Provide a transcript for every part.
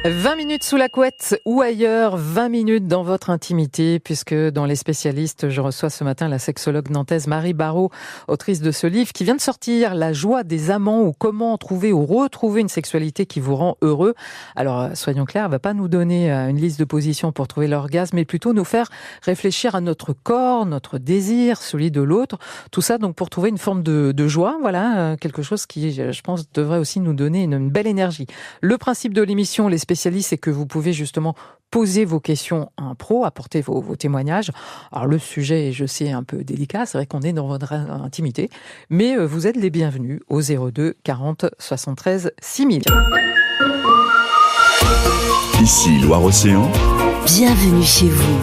20 minutes sous la couette ou ailleurs, 20 minutes dans votre intimité, puisque dans les spécialistes, je reçois ce matin la sexologue nantaise Marie Barraud, autrice de ce livre qui vient de sortir, La joie des amants, ou comment trouver ou retrouver une sexualité qui vous rend heureux. Alors, soyons clairs, elle va pas nous donner une liste de positions pour trouver l'orgasme, mais plutôt nous faire réfléchir à notre corps, notre désir, celui de l'autre. Tout ça donc pour trouver une forme de joie, voilà, quelque chose qui, je pense, devrait aussi nous donner une belle énergie. Le principe de l'émission, les spécialistes, c'est que vous pouvez justement poser vos questions à un pro, apporter vos témoignages. Alors le sujet est, je sais, un peu délicat, c'est vrai qu'on est dans votre intimité, mais vous êtes les bienvenus au 02 40 73 6000. Ici Loire-Océan. Bienvenue chez vous.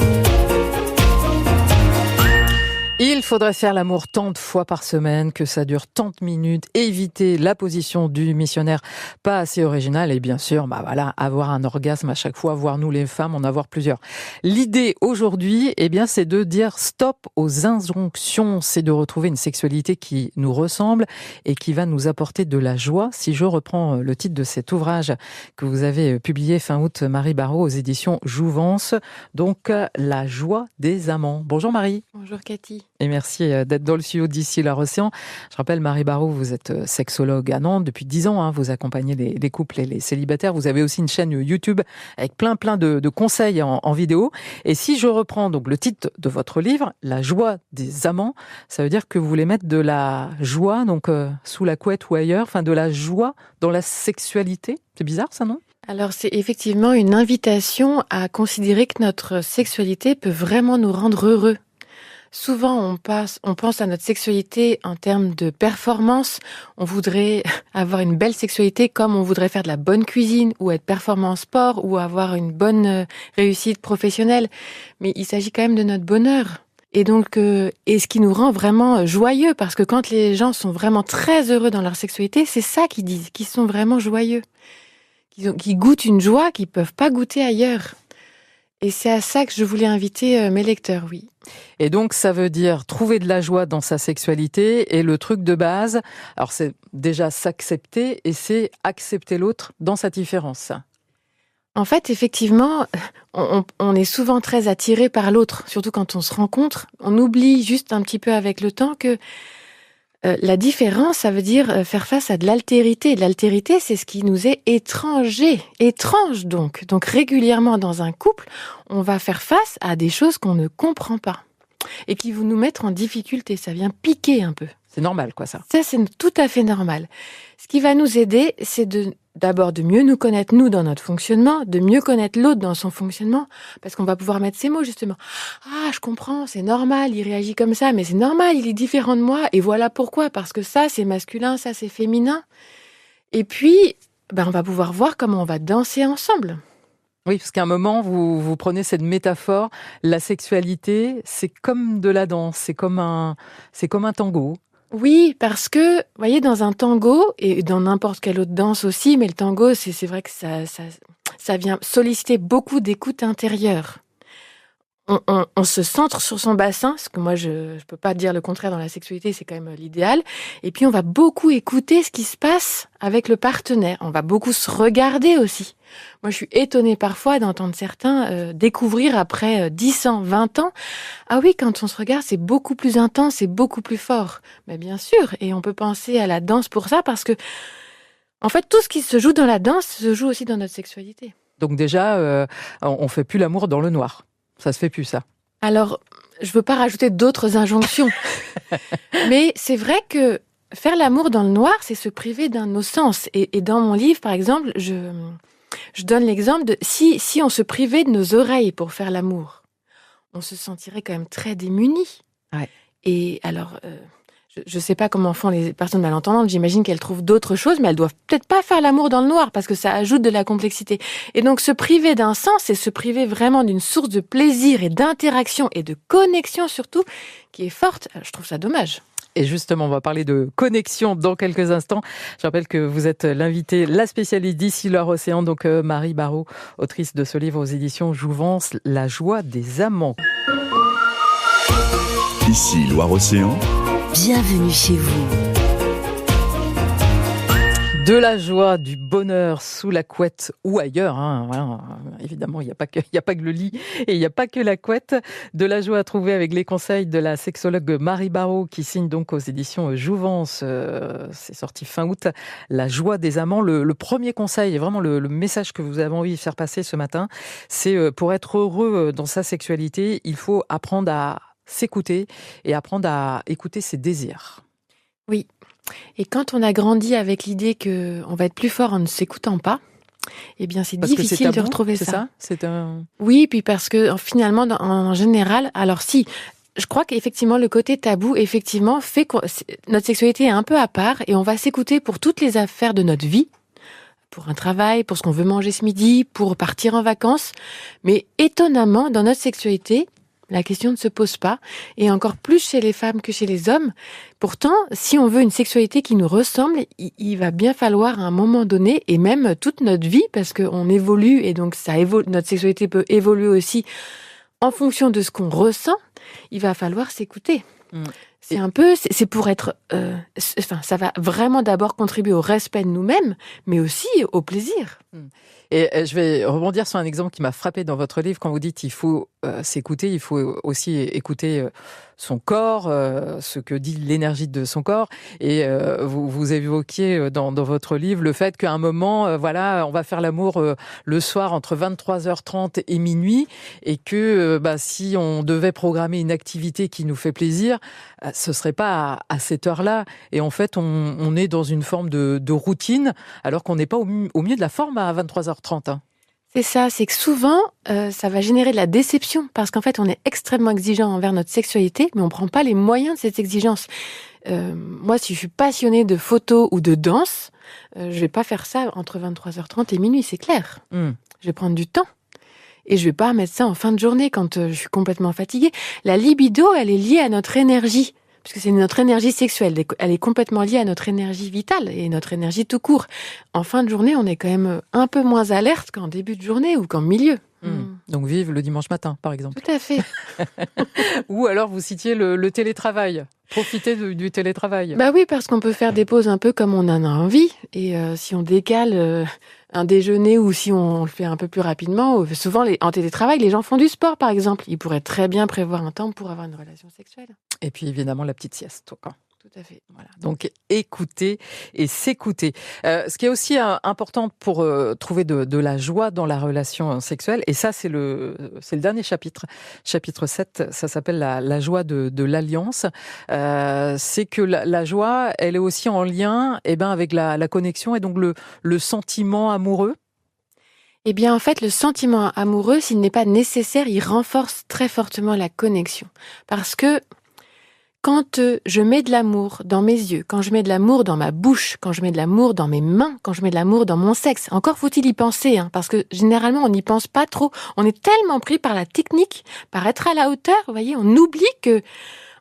Il faudrait faire l'amour tant de fois par semaine, que ça dure tant de minutes, éviter la position du missionnaire pas assez originale et bien sûr, avoir un orgasme à chaque fois, voire nous les femmes, en avoir plusieurs. L'idée aujourd'hui, c'est de dire stop aux injonctions, c'est de retrouver une sexualité qui nous ressemble et qui va nous apporter de la joie. Si je reprends le titre de cet ouvrage que vous avez publié fin août, Marie Barraud, aux éditions Jouvence, donc La joie des amants. Bonjour Marie. Bonjour Cathy. Et merci d'être dans le studio d'Ici Loire-Océan. Je rappelle, Marie Barraud, vous êtes sexologue à Nantes depuis 10 ans. Vous accompagnez les couples et les célibataires. Vous avez aussi une chaîne YouTube avec plein de conseils en vidéo. Et si je reprends donc le titre de votre livre, La joie des amants, ça veut dire que vous voulez mettre de la joie donc sous la couette ou ailleurs, enfin de la joie dans la sexualité. C'est bizarre ça, non ? Alors c'est effectivement une invitation à considérer que notre sexualité peut vraiment nous rendre heureux. Souvent, on pense à notre sexualité en termes de performance. On voudrait avoir une belle sexualité comme on voudrait faire de la bonne cuisine ou être performant en sport ou avoir une bonne réussite professionnelle. Mais il s'agit quand même de notre bonheur. Et donc, et ce qui nous rend vraiment joyeux, parce que quand les gens sont vraiment très heureux dans leur sexualité, c'est ça qu'ils disent, qu'ils sont vraiment joyeux. Qu'ils goûtent une joie qu'ils peuvent pas goûter ailleurs. Et c'est à ça que je voulais inviter mes lecteurs, oui. Et donc, ça veut dire trouver de la joie dans sa sexualité. Et le truc de base, alors c'est déjà s'accepter et c'est accepter l'autre dans sa différence. En fait, effectivement, on est souvent très attiré par l'autre, surtout quand on se rencontre. On oublie juste un petit peu avec le temps que la différence, ça veut dire faire face à de l'altérité. L'altérité, c'est ce qui nous est étrange donc. Donc régulièrement dans un couple, on va faire face à des choses qu'on ne comprend pas et qui vont nous mettre en difficulté. Ça vient piquer un peu. C'est normal, quoi, ça. Ça, c'est tout à fait normal. Ce qui va nous aider, c'est d'abord de mieux nous connaître, nous, dans notre fonctionnement, de mieux connaître l'autre dans son fonctionnement, parce qu'on va pouvoir mettre ces mots, justement. Ah, je comprends, c'est normal, il réagit comme ça, mais c'est normal, il est différent de moi, et voilà pourquoi, parce que ça, c'est masculin, ça, c'est féminin. Et puis, on va pouvoir voir comment on va danser ensemble. Oui, parce qu'à un moment, vous prenez cette métaphore, la sexualité, c'est comme de la danse, c'est comme un tango. Oui, parce que, vous voyez, dans un tango, et dans n'importe quelle autre danse aussi, mais le tango, c'est vrai que ça vient solliciter beaucoup d'écoute intérieure. On se centre sur son bassin, parce que moi, je peux pas dire le contraire dans la sexualité, c'est quand même l'idéal. Et puis, on va beaucoup écouter ce qui se passe avec le partenaire. On va beaucoup se regarder aussi. Moi, je suis étonnée parfois d'entendre certains découvrir après 10 ans, 20 ans. Ah oui, quand on se regarde, c'est beaucoup plus intense, c'est beaucoup plus fort. Mais bien sûr, et on peut penser à la danse pour ça, parce que, en fait, tout ce qui se joue dans la danse se joue aussi dans notre sexualité. Donc déjà, on fait plus l'amour dans le noir. Ça se fait plus, ça. Alors, je veux pas rajouter d'autres injonctions. Mais c'est vrai que faire l'amour dans le noir, c'est se priver d'un de nos sens. Et dans mon livre, par exemple, je donne l'exemple de si on se privait de nos oreilles pour faire l'amour, on se sentirait quand même très démunis. Ouais. Et alors, je sais pas comment font les personnes malentendantes, j'imagine qu'elles trouvent d'autres choses, mais elles doivent peut-être pas faire l'amour dans le noir, parce que ça ajoute de la complexité. Et donc, se priver d'un sens, c'est se priver vraiment d'une source de plaisir et d'interaction et de connexion surtout, qui est forte. Je trouve ça dommage. Et justement, on va parler de connexion dans quelques instants. Je rappelle que vous êtes l'invitée, la spécialiste d'Ici Loire-Océan, donc Marie Barraud, autrice de ce livre aux éditions Jouvence, La joie des amants. Ici Loire-Océan. Bienvenue chez vous. De la joie, du bonheur sous la couette ou ailleurs. Voilà. Évidemment, il n'y a pas que le lit et il n'y a pas que la couette. De la joie à trouver avec les conseils de la sexologue Marie Barraud qui signe donc aux éditions Jouvence. C'est sorti fin août. La joie des amants. Le premier conseil et vraiment le message que vous avez envie de faire passer ce matin, c'est pour être heureux dans sa sexualité, il faut apprendre à s'écouter et apprendre à écouter ses désirs. Oui. Et quand on a grandi avec l'idée qu'on va être plus fort en ne s'écoutant pas, eh bien c'est difficile de retrouver ça. C'est un... Oui, puis parce que finalement, en général, alors si, je crois qu'effectivement le côté tabou, effectivement, fait que notre sexualité est un peu à part et on va s'écouter pour toutes les affaires de notre vie, pour un travail, pour ce qu'on veut manger ce midi, pour partir en vacances. Mais étonnamment, dans notre sexualité, la question ne se pose pas, et encore plus chez les femmes que chez les hommes. Pourtant, si on veut une sexualité qui nous ressemble, il va bien falloir à un moment donné, et même toute notre vie, parce qu'on évolue, et donc notre sexualité peut évoluer aussi en fonction de ce qu'on ressent, il va falloir s'écouter. C'est pour être... ça va vraiment d'abord contribuer au respect de nous-mêmes, mais aussi au plaisir. Et je vais rebondir sur un exemple qui m'a frappé dans votre livre. Quand vous dites qu'il faut s'écouter, il faut aussi écouter son corps, ce que dit l'énergie de son corps. Et vous évoquiez dans votre livre le fait qu'à un moment, on va faire l'amour le soir entre 23h30 et minuit, et que si on devait programmer une activité qui nous fait plaisir, ce serait pas à cette heure-là. Et en fait, on est dans une forme de routine, alors qu'on n'est pas au mieux de la forme à 23h30. C'est ça, c'est que souvent, ça va générer de la déception, parce qu'en fait, on est extrêmement exigeant envers notre sexualité, mais on prend pas les moyens de cette exigence. Moi, si je suis passionnée de photos ou de danse, je vais pas faire ça entre 23h30 et minuit, c'est clair. Je vais prendre du temps. Et je vais pas mettre ça en fin de journée quand je suis complètement fatiguée. La libido, elle est liée à notre énergie, puisque c'est notre énergie sexuelle. Elle est complètement liée à notre énergie vitale et notre énergie tout court. En fin de journée, on est quand même un peu moins alerte qu'en début de journée ou qu'en milieu. Donc vive le dimanche matin, par exemple. Tout à fait. Ou alors vous citiez le télétravail. Profitez du télétravail. Bah oui, parce qu'on peut faire des pauses un peu comme on en a envie. Et si on décale un déjeuner ou si on le fait un peu plus rapidement, souvent en télétravail, les gens font du sport, par exemple. Ils pourraient très bien prévoir un temps pour avoir une relation sexuelle. Et puis évidemment la petite sieste, quoi. Tout à fait. Voilà. Donc écouter et s'écouter. Ce qui est aussi important pour trouver de la joie dans la relation sexuelle, et ça c'est le dernier chapitre 7, ça s'appelle la joie de l'alliance. C'est que la joie, elle est aussi en lien avec la connexion et donc le sentiment amoureux. Eh bien, en fait, le sentiment amoureux, s'il n'est pas nécessaire, il renforce très fortement la connexion. Parce que quand je mets de l'amour dans mes yeux, quand je mets de l'amour dans ma bouche, quand je mets de l'amour dans mes mains, quand je mets de l'amour dans mon sexe, encore faut-il y penser, parce que généralement on n'y pense pas trop. On est tellement pris par la technique, par être à la hauteur, vous voyez, on oublie que,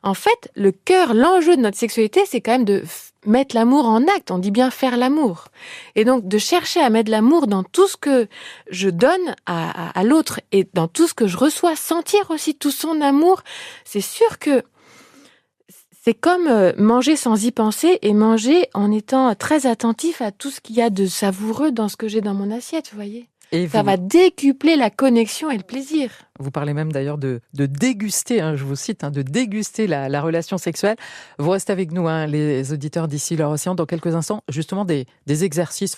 en fait, le cœur, l'enjeu de notre sexualité, c'est quand même de mettre l'amour en acte. On dit bien faire l'amour. Et donc, de chercher à mettre de l'amour dans tout ce que je donne à l'autre et dans tout ce que je reçois, sentir aussi tout son amour, c'est sûr que c'est comme manger sans y penser et manger en étant très attentif à tout ce qu'il y a de savoureux dans ce que j'ai dans mon assiette, vous voyez. Et ça va décupler la connexion et le plaisir. Vous parlez même d'ailleurs de déguster, je vous cite, de déguster la relation sexuelle. Vous restez avec nous, les auditeurs d'ici leur océan, dans quelques instants, justement des exercices,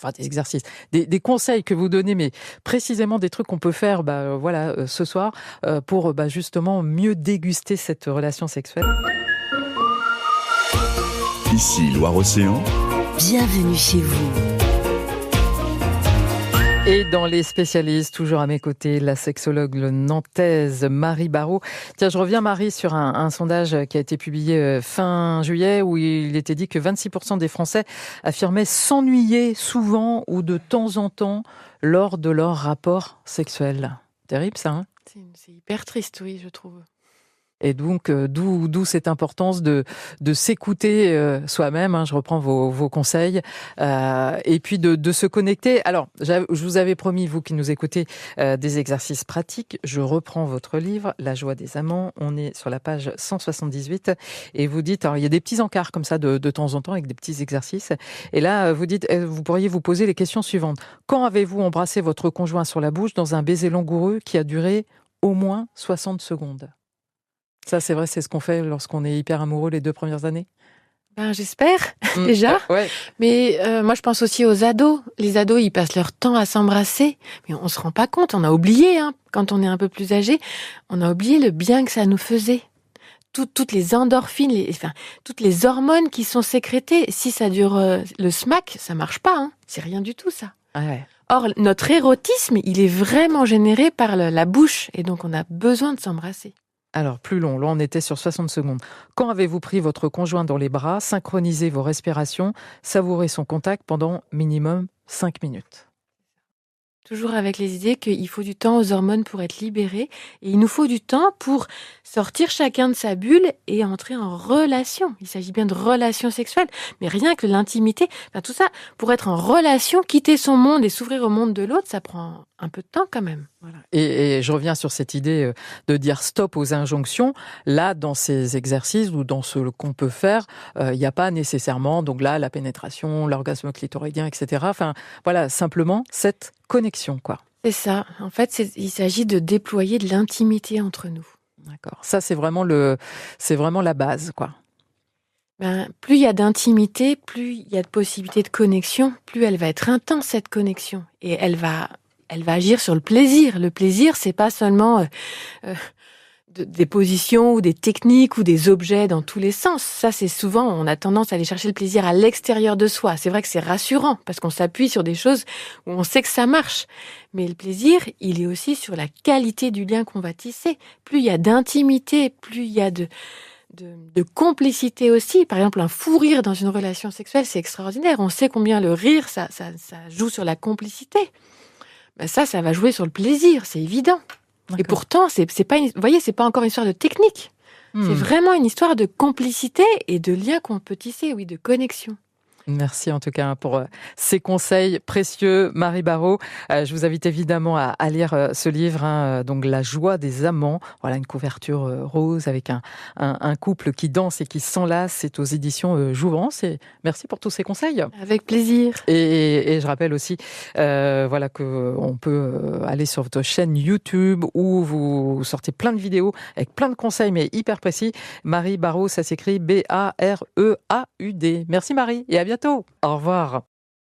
des conseils que vous donnez, mais précisément des trucs qu'on peut faire ce soir pour justement mieux déguster cette relation sexuelle. Ici Loire-Océan. Bienvenue chez vous. Et dans les spécialistes, toujours à mes côtés, la sexologue nantaise Marie Barraud. Tiens, je reviens Marie sur un sondage qui a été publié fin juillet où il était dit que 26% des Français affirmaient s'ennuyer souvent ou de temps en temps lors de leur rapport sexuel. Terrible ça, C'est hyper triste, oui, je trouve. Et donc, d'où cette importance de s'écouter soi-même. Hein, je reprends vos conseils, et puis de se connecter. Alors, je vous avais promis, vous qui nous écoutez, des exercices pratiques. Je reprends votre livre, La joie des amants. On est sur la page 178 et vous dites, alors il y a des petits encarts comme ça de temps en temps avec des petits exercices. Et là, vous dites, vous pourriez vous poser les questions suivantes. Quand avez-vous embrassé votre conjoint sur la bouche dans un baiser langoureux qui a duré au moins 60 secondes? Ça, c'est vrai, c'est ce qu'on fait lorsqu'on est hyper amoureux les 2 premières années? Ben, j'espère, déjà. Ouais. Mais moi, je pense aussi aux ados. Les ados, ils passent leur temps à s'embrasser, mais on se rend pas compte. On a oublié, hein, quand on est un peu plus âgé, on a oublié le bien que ça nous faisait. Toutes les endorphines, toutes les hormones qui sont sécrétées. Si ça dure le smack, ça marche pas. Hein. C'est rien du tout, ça. Ouais. Or, notre érotisme, il est vraiment généré par la bouche. Et donc, on a besoin de s'embrasser. Alors, plus long. Là, on était sur 60 secondes. Quand avez-vous pris votre conjoint dans les bras, synchronisé vos respirations, savouré son contact pendant minimum 5 minutes? Toujours avec les idées qu'il faut du temps aux hormones pour être libérées. Et il nous faut du temps pour sortir chacun de sa bulle et entrer en relation. Il s'agit bien de relations sexuelles, mais rien que l'intimité, tout ça, pour être en relation, quitter son monde et s'ouvrir au monde de l'autre, ça prend un peu de temps quand même. Voilà. Et je reviens sur cette idée de dire stop aux injonctions. Là, dans ces exercices ou dans ce qu'on peut faire, il n'y a pas nécessairement, donc là, la pénétration, l'orgasme clitoridien, etc. Enfin, voilà, simplement cette connexion, quoi. C'est ça. En fait, il s'agit de déployer de l'intimité entre nous. D'accord. Ça, c'est vraiment la base, quoi. Plus il y a d'intimité, plus il y a de possibilités de connexion, plus elle va être intense, cette connexion. Et elle va agir sur le plaisir. Le plaisir, c'est pas seulement des positions ou des techniques ou des objets dans tous les sens. Ça, c'est souvent, on a tendance à aller chercher le plaisir à l'extérieur de soi. C'est vrai que c'est rassurant parce qu'on s'appuie sur des choses où on sait que ça marche. Mais le plaisir, il est aussi sur la qualité du lien qu'on va tisser. Plus il y a d'intimité, plus il y a de complicité aussi. Par exemple, un fou rire dans une relation sexuelle, c'est extraordinaire. On sait combien le rire, ça joue sur la complicité. Ça va jouer sur le plaisir, c'est évident. D'accord. Et pourtant, c'est pas vous voyez, c'est pas encore une histoire de technique. C'est vraiment une histoire de complicité et de lien qu'on peut tisser, oui, de connexion. Merci en tout cas pour ces conseils précieux, Marie Barraud. Je vous invite évidemment à lire ce livre, donc La joie des amants. Voilà, une couverture rose avec un couple qui danse et qui s'enlace. C'est aux éditions Jouvence. Et merci pour tous ces conseils. Avec plaisir. Et je rappelle aussi voilà, qu'on peut aller sur votre chaîne YouTube où vous sortez plein de vidéos avec plein de conseils mais hyper précis. Marie Barraud, ça s'écrit Bareaud. Merci Marie et à bientôt. Au revoir.